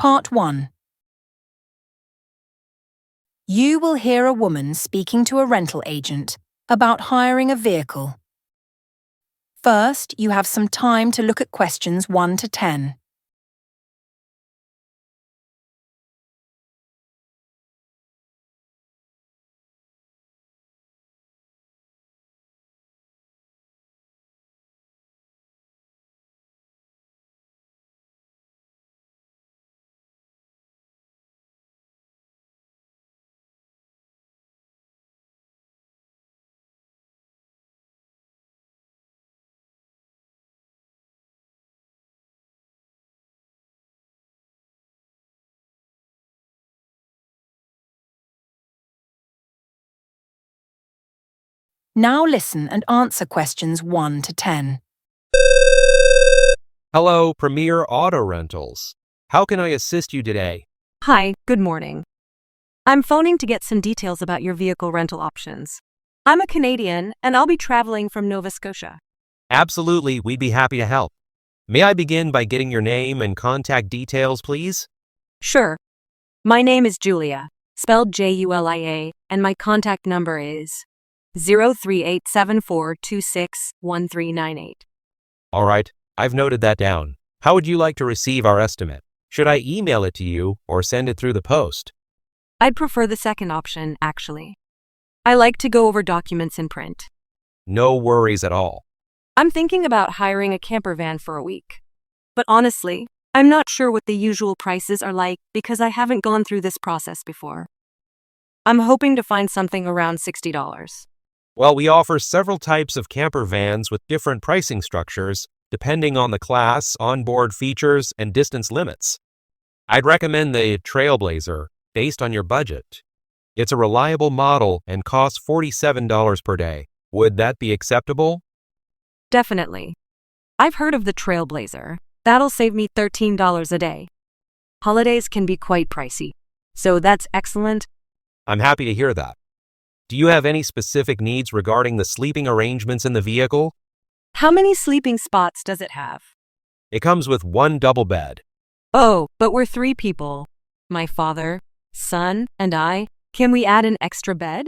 Part 1. You will hear a woman speaking to a rental agent about hiring a vehicle. First, you have some time to look at questions 1 to 10. Now listen and answer questions 1 to 10. Hello, Premier Auto Rentals. How can I assist you today? Hi, good morning. I'm phoning to get some details about your vehicle rental options. I'm a Canadian and I'll be traveling from Nova Scotia. Absolutely, we'd be happy to help. May I begin by getting your name and contact details, please? Sure. My name is Julia, spelled Julia, and my contact number is 03874261398. All right, I've noted that down. How would you like to receive our estimate? Should I email it to you or send it through the post? I'd prefer the second option, actually. I like to go over documents in print. No worries at all. I'm thinking about hiring a camper van for a week. But honestly, I'm not sure what the usual prices are like because I haven't gone through this process before. I'm hoping to find something around $60. Well, we offer several types of camper vans with different pricing structures, depending on the class, onboard features, and distance limits. I'd recommend the Trailblazer, based on your budget. It's a reliable model and costs $47 per day. Would that be acceptable? Definitely. I've heard of the Trailblazer. That'll save me $13 a day. Holidays can be quite pricey, so that's excellent. I'm happy to hear that. Do you have any specific needs regarding the sleeping arrangements in the vehicle? How many sleeping spots does it have? It comes with one double bed. Oh, but we're 3 people. My father, son, and I. Can we add an extra bed?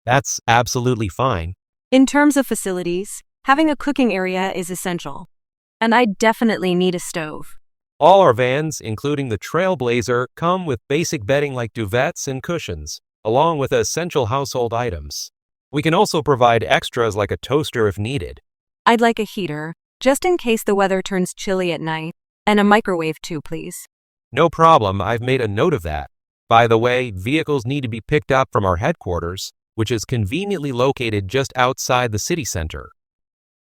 That's absolutely fine. In terms of facilities, having a cooking area is essential. And I definitely need a stove. All our vans, including the Trailblazer, come with basic bedding like duvets and cushions, along with essential household items. We can also provide extras like a toaster if needed. I'd like a heater, just in case the weather turns chilly at night, and a microwave too, please. No problem, I've made a note of that. By the way, vehicles need to be picked up from our headquarters, which is conveniently located just outside the city center.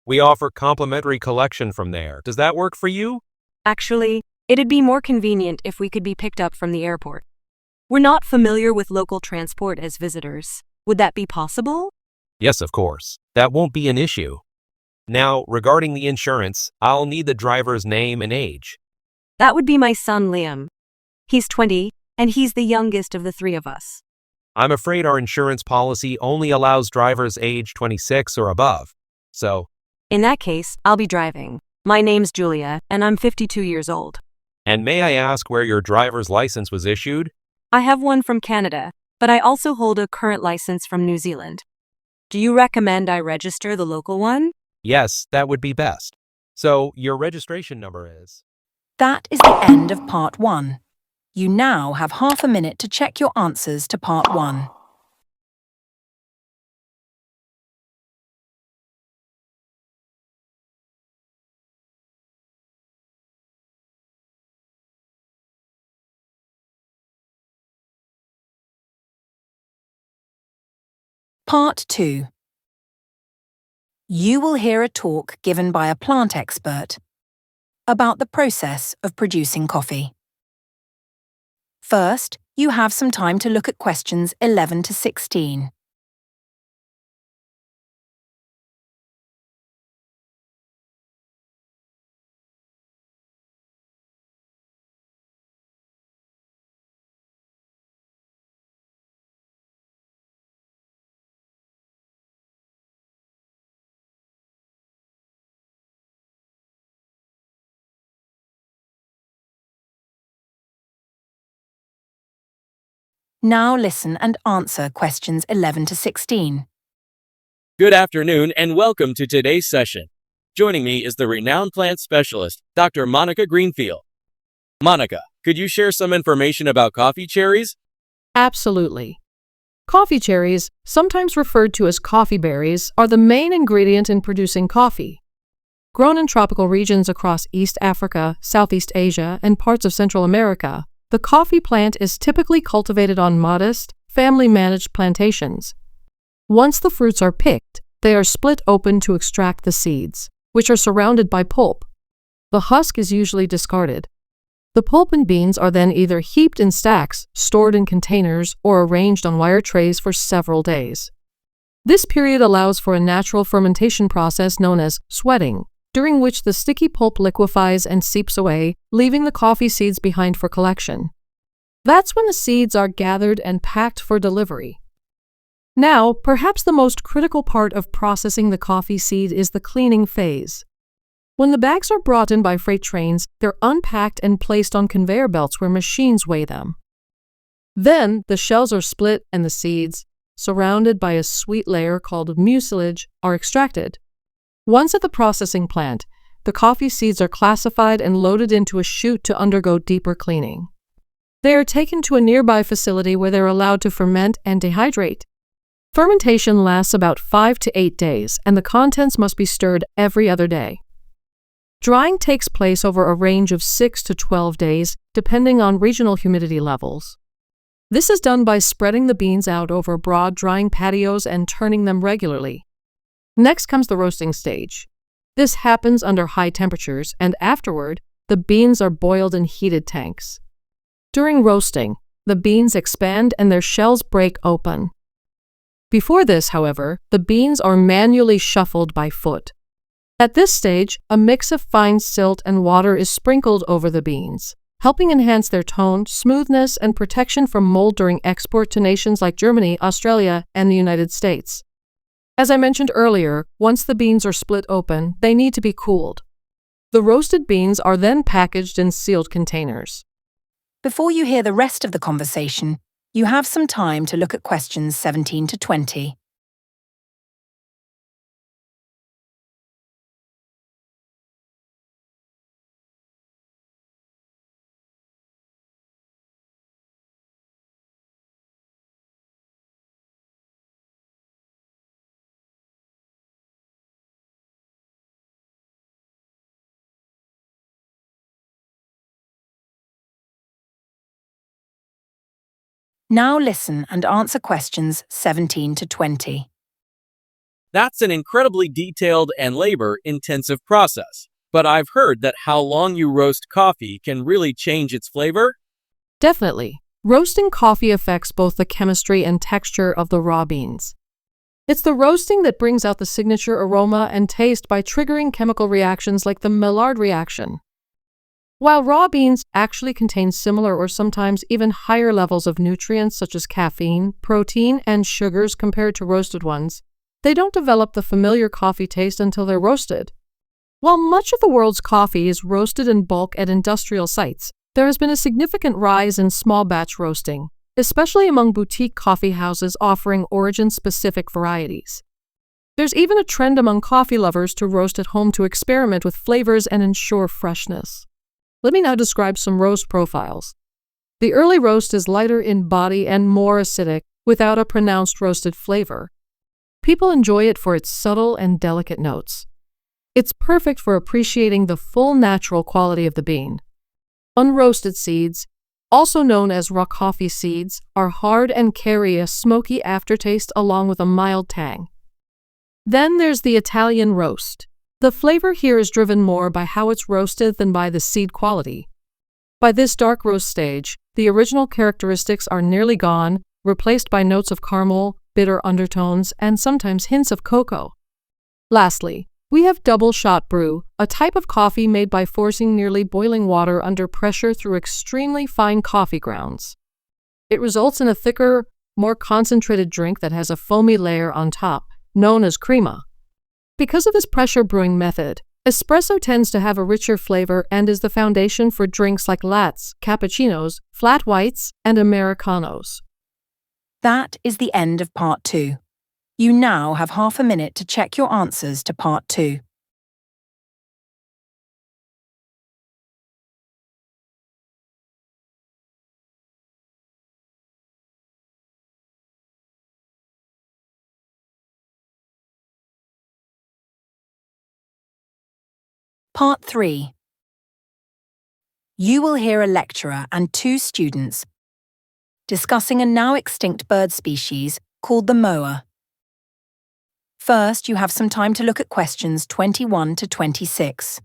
We offer complimentary collection from there. Does that work for you? Actually, it'd be more convenient if we could be picked up from the airport. We're not familiar with local transport as visitors. Would that be possible? Yes, of course. That won't be an issue. Now, regarding the insurance, I'll need the driver's name and age. That would be my son Liam. He's 20, and he's the youngest of the 3 of us. I'm afraid our insurance policy only allows drivers age 26 or above. So, In that case, I'll be driving. My name's Julia, and I'm 52 years old. and may I ask where your driver's license was issued? I have one from Canada, but I also hold a current license from New Zealand. Do you recommend I register the local one? Yes, that would be best. So, your registration number is? That is the end of Part 1. You now have half a minute to check your answers to Part 1. Part 2. You will hear a talk given by a plant expert about the process of producing coffee. First, you have some time to look at questions 11 to 16. Now listen and answer questions 11 to 16. Good afternoon and welcome to today's session. Joining me is the renowned plant specialist, Dr. Monica Greenfield. Monica, could you share some information about coffee cherries? Absolutely. Coffee cherries, sometimes referred to as coffee berries, are the main ingredient in producing coffee. Grown in tropical regions across East Africa, Southeast Asia, and parts of Central America, the coffee plant is typically cultivated on modest, family-managed plantations. Once the fruits are picked, they are split open to extract the seeds, which are surrounded by pulp. The husk is usually discarded. The pulp and beans are then either heaped in stacks, stored in containers, or arranged on wire trays for several days. This period allows for a natural fermentation process known as sweating, during which the sticky pulp liquefies and seeps away, leaving the coffee seeds behind for collection. That's when the seeds are gathered and packed for delivery. Now, perhaps the most critical part of processing the coffee seed is the cleaning phase. When the bags are brought in by freight trains, they're unpacked and placed on conveyor belts where machines weigh them. Then, the shells are split and the seeds, surrounded by a sweet layer called mucilage, are extracted. Once at the processing plant, the coffee seeds are classified and loaded into a chute to undergo deeper cleaning. They are taken to a nearby facility where they're allowed to ferment and dehydrate. Fermentation lasts about 5 to 8 days, and the contents must be stirred every other day. Drying takes place over a range of 6 to 12 days, depending on regional humidity levels. This is done by spreading the beans out over broad drying patios and turning them regularly. Next comes the roasting stage. This happens under high temperatures, and afterward, the beans are boiled in heated tanks. During roasting, the beans expand and their shells break open. Before this, however, the beans are manually shuffled by foot. At this stage, a mix of fine silt and water is sprinkled over the beans, helping enhance their tone, smoothness, and protection from mold during export to nations like Germany, Australia, and the United States. As I mentioned earlier, once the beans are split open, they need to be cooled. The roasted beans are then packaged in sealed containers. Before you hear the rest of the conversation, you have some time to look at questions 17 to 20. Now listen and answer questions 17 to 20. That's an incredibly detailed and labor-intensive process, but I've heard that how long you roast coffee can really change its flavor? Definitely. Roasting coffee affects both the chemistry and texture of the raw beans. It's the roasting that brings out the signature aroma and taste by triggering chemical reactions like the Maillard reaction. While raw beans actually contain similar or sometimes even higher levels of nutrients such as caffeine, protein, and sugars compared to roasted ones, they don't develop the familiar coffee taste until they're roasted. While much of the world's coffee is roasted in bulk at industrial sites, there has been a significant rise in small batch roasting, especially among boutique coffee houses offering origin-specific varieties. There's even a trend among coffee lovers to roast at home to experiment with flavors and ensure freshness. Let me now describe some roast profiles. The early roast is lighter in body and more acidic, without a pronounced roasted flavor. People enjoy it for its subtle and delicate notes. It's perfect for appreciating the full natural quality of the bean. Unroasted seeds, also known as raw coffee seeds, are hard and carry a smoky aftertaste along with a mild tang. Then there's the Italian roast. The flavor here is driven more by how it's roasted than by the seed quality. By this dark roast stage, the original characteristics are nearly gone, replaced by notes of caramel, bitter undertones, and sometimes hints of cocoa. Lastly, we have double shot brew, a type of coffee made by forcing nearly boiling water under pressure through extremely fine coffee grounds. It results in a thicker, more concentrated drink that has a foamy layer on top, known as crema. Because of this pressure brewing method, espresso tends to have a richer flavor and is the foundation for drinks like lattes, cappuccinos, flat whites, and americanos. That is the end of Part 2. You now have half a minute to check your answers to Part 2. Part 3. You will hear a lecturer and 2 students discussing a now extinct bird species called the moa. First, you have some time to look at questions 21 to 26.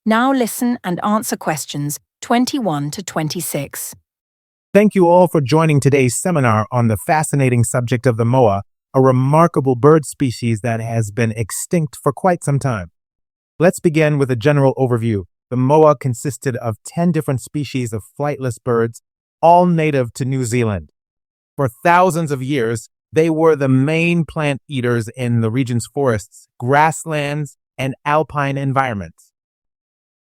Now listen and answer questions 21 to 26. Thank you all for joining today's seminar on the fascinating subject of the moa, a remarkable bird species that has been extinct for quite some time. Let's begin with a general overview. The moa consisted of 10 different species of flightless birds, all native to New Zealand. For thousands of years, they were the main plant eaters in the region's forests, grasslands, and alpine environments.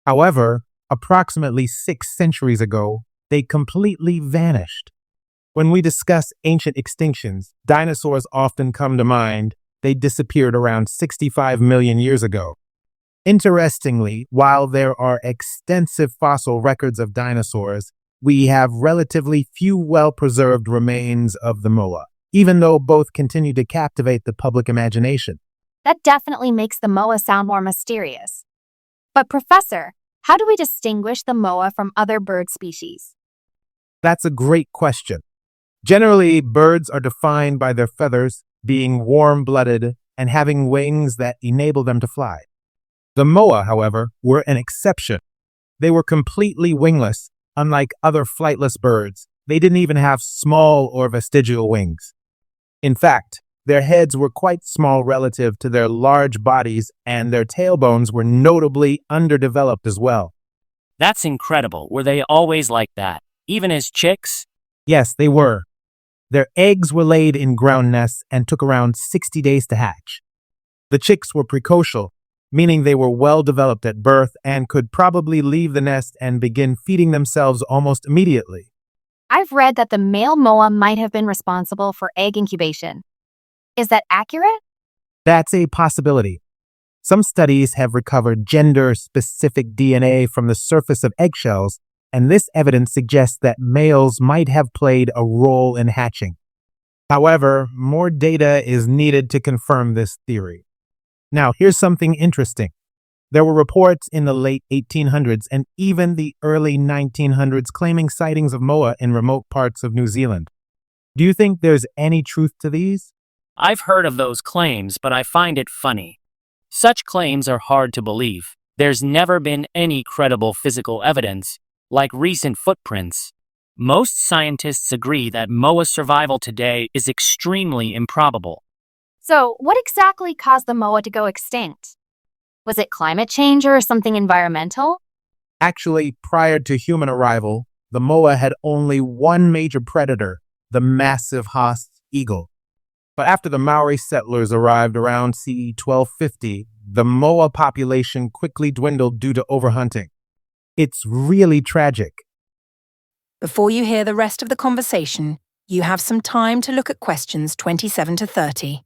However, approximately 6 centuries ago, they completely vanished. When we discuss ancient extinctions, dinosaurs often come to mind. They disappeared around 65 million years ago. Interestingly, while there are extensive fossil records of dinosaurs, we have relatively few well-preserved remains of the moa, even though both continue to captivate the public imagination. That definitely makes the moa sound more mysterious. But Professor, how do we distinguish the moa from other bird species? That's a great question. Generally, birds are defined by their feathers, being warm-blooded, and having wings that enable them to fly. The moa, however, were an exception. They were completely wingless. Unlike other flightless birds, they didn't even have small or vestigial wings. In fact, their heads were quite small relative to their large bodies, and their tailbones were notably underdeveloped as well. That's incredible. Were they always like that, even as chicks? Yes, they were. Their eggs were laid in ground nests and took around 60 days to hatch. The chicks were precocial, meaning they were well developed at birth and could probably leave the nest and begin feeding themselves almost immediately. I've read that the male moa might have been responsible for egg incubation. Is that accurate? That's a possibility. Some studies have recovered gender-specific DNA from the surface of eggshells, and this evidence suggests that males might have played a role in hatching. However, more data is needed to confirm this theory. Now, here's something interesting. There were reports in the late 1800s and even the early 1900s claiming sightings of moa in remote parts of New Zealand. Do you think there's any truth to these? I've heard of those claims, but I find it funny. Such claims are hard to believe. There's never been any credible physical evidence, like recent footprints. Most scientists agree that moa survival today is extremely improbable. So, what exactly caused the moa to go extinct? Was it climate change or something environmental? Actually, prior to human arrival, the moa had only one major predator, the massive Haast's eagle. But after the Maori settlers arrived around CE 1250, the moa population quickly dwindled due to overhunting. It's really tragic. Before you hear the rest of the conversation, you have some time to look at questions 27 to 30.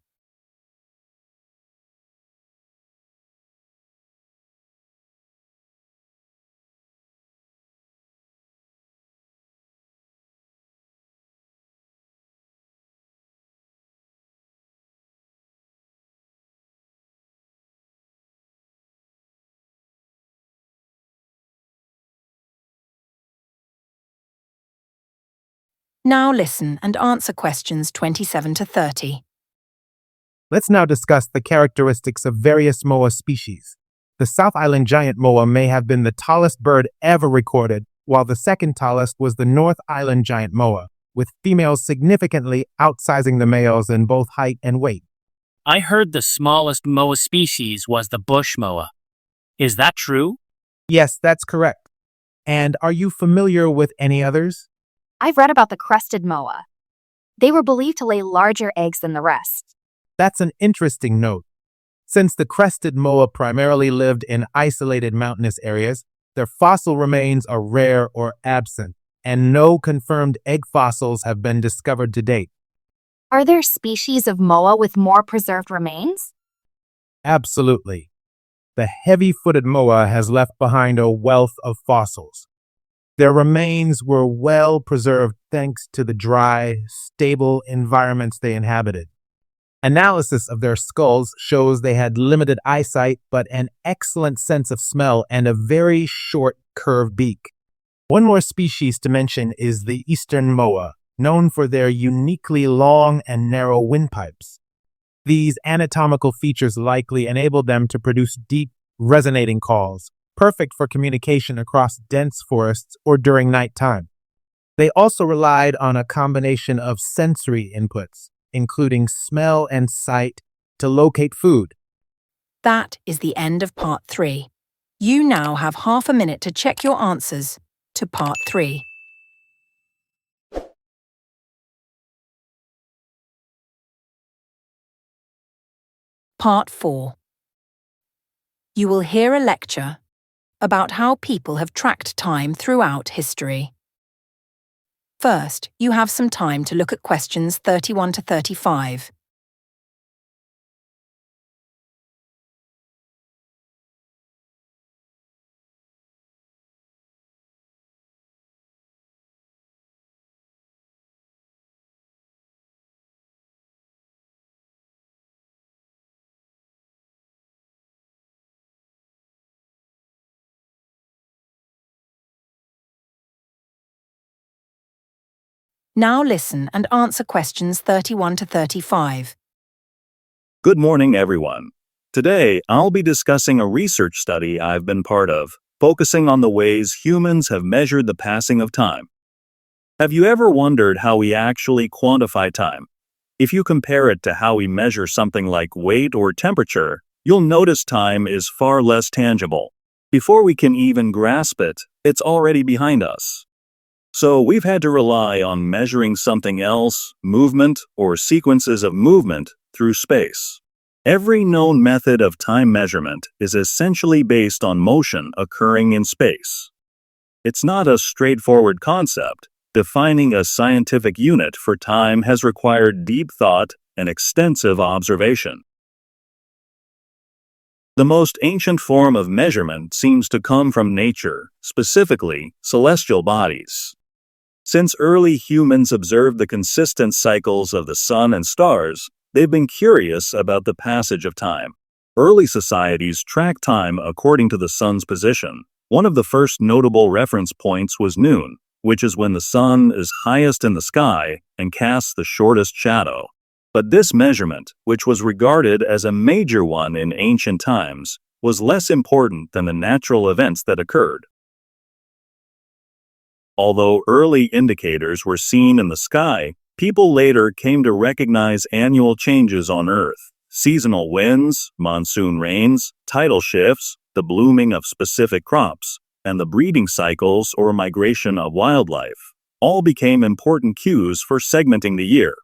Now listen and answer questions 27 to 30. Let's now discuss the characteristics of various moa species. The South Island giant moa may have been the tallest bird ever recorded, while the second tallest was the North Island giant moa, with females significantly outsizing the males in both height and weight. I heard the smallest moa species was the bush moa. Is that true? Yes, that's correct. And are you familiar with any others? I've read about the crested moa. They were believed to lay larger eggs than the rest. That's an interesting note. Since the crested moa primarily lived in isolated mountainous areas, their fossil remains are rare or absent, and no confirmed egg fossils have been discovered to date. Are there species of moa with more preserved remains? Absolutely. The heavy-footed moa has left behind a wealth of fossils. Their remains were well preserved thanks to the dry, stable environments they inhabited. Analysis of their skulls shows they had limited eyesight but an excellent sense of smell and a very short, curved beak. One more species to mention is the eastern moa, known for their uniquely long and narrow windpipes. These anatomical features likely enabled them to produce deep, resonating calls, perfect for communication across dense forests or during nighttime. They also relied on a combination of sensory inputs, including smell and sight, to locate food. That is the end of part 3. You now have half a minute to check your answers to part 3. Part 4. You will hear a lecture about how people have tracked time throughout history. First, you have some time to look at questions 31 to 35. Now listen and answer questions 31 to 35. Good morning, everyone. Today, I'll be discussing a research study I've been part of, focusing on the ways humans have measured the passing of time. Have you ever wondered how we actually quantify time? If you compare it to how we measure something like weight or temperature, you'll notice time is far less tangible. Before we can even grasp it, it's already behind us. So we've had to rely on measuring something else, movement, or sequences of movement, through space. Every known method of time measurement is essentially based on motion occurring in space. It's not a straightforward concept. Defining a scientific unit for time has required deep thought and extensive observation. The most ancient form of measurement seems to come from nature, specifically celestial bodies. Since early humans observed the consistent cycles of the sun and stars, they've been curious about the passage of time. Early societies tracked time according to the sun's position. One of the first notable reference points was noon, which is when the sun is highest in the sky and casts the shortest shadow. But this measurement, which was regarded as a major one in ancient times, was less important than the natural events that occurred. Although early indicators were seen in the sky, people later came to recognize annual changes on Earth. Seasonal winds, monsoon rains, tidal shifts, the blooming of specific crops, and the breeding cycles or migration of wildlife all became important cues for segmenting the year.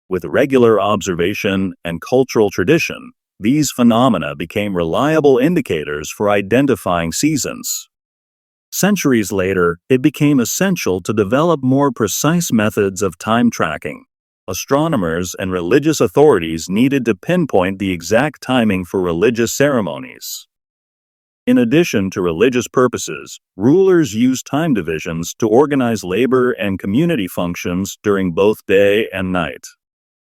With regular observation and cultural tradition, these phenomena became reliable indicators for identifying seasons. Centuries later, it became essential to develop more precise methods of time tracking. Astronomers and religious authorities needed to pinpoint the exact timing for religious ceremonies. In addition to religious purposes, rulers used time divisions to organize labor and community functions during both day and night.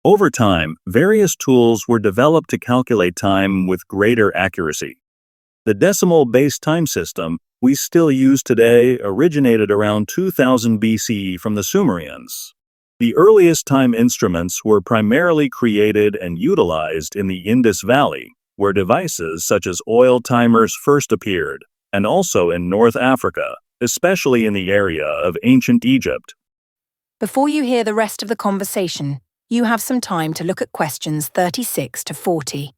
Over time, various tools were developed to calculate time with greater accuracy. The decimal-based time system we still use today originated around 2000 BCE from the Sumerians. The earliest time instruments were primarily created and utilized in the Indus Valley, where devices such as oil timers first appeared, and also in North Africa, especially in the area of ancient Egypt. Before you hear the rest of the conversation, You have some time to look at questions 36 to 40.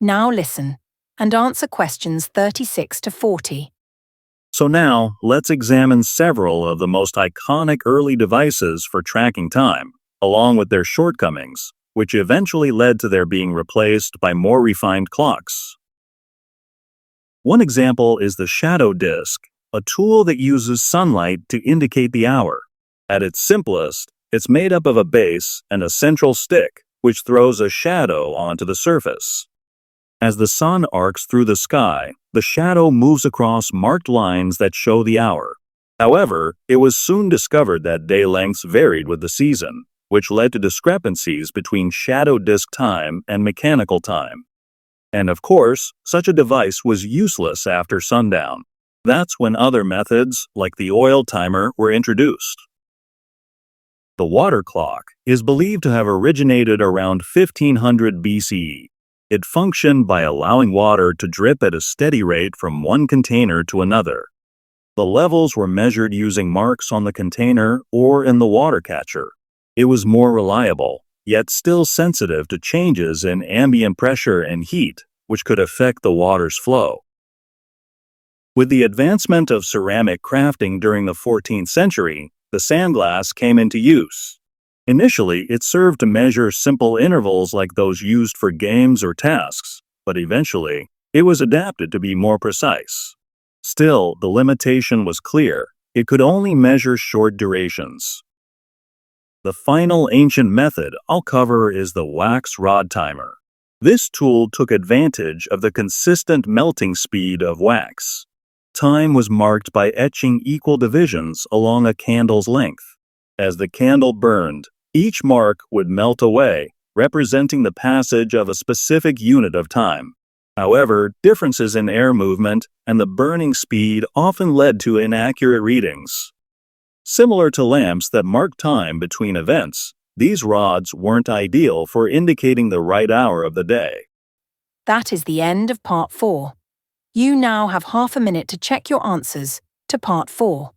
Now listen and answer questions 36 to 40. So now, let's examine several of the most iconic early devices for tracking time, along with their shortcomings, which eventually led to their being replaced by more refined clocks. One example is the shadow disk, a tool that uses sunlight to indicate the hour. At its simplest, it's made up of a base and a central stick, which throws a shadow onto the surface. As the sun arcs through the sky, the shadow moves across marked lines that show the hour. However, it was soon discovered that day lengths varied with the season, which led to discrepancies between shadow disk time and mechanical time. And of course, such a device was useless after sundown. That's when other methods, like the oil timer, were introduced. The water clock is believed to have originated around 1500 BCE. It functioned by allowing water to drip at a steady rate from one container to another. The levels were measured using marks on the container or in the water catcher. It was more reliable, yet still sensitive to changes in ambient pressure and heat, which could affect the water's flow. With the advancement of ceramic crafting during the 14th century, the sandglass came into use. Initially, it served to measure simple intervals like those used for games or tasks, but eventually, it was adapted to be more precise. Still, the limitation was clear. It could only measure short durations. The final ancient method I'll cover is the wax rod timer. This tool took advantage of the consistent melting speed of wax. Time was marked by etching equal divisions along a candle's length. As the candle burned, each mark would melt away, representing the passage of a specific unit of time. However, differences in air movement and the burning speed often led to inaccurate readings. Similar to lamps that mark time between events, these rods weren't ideal for indicating the right hour of the day. That is the end of part 4. You now have half a minute to check your answers to part 4.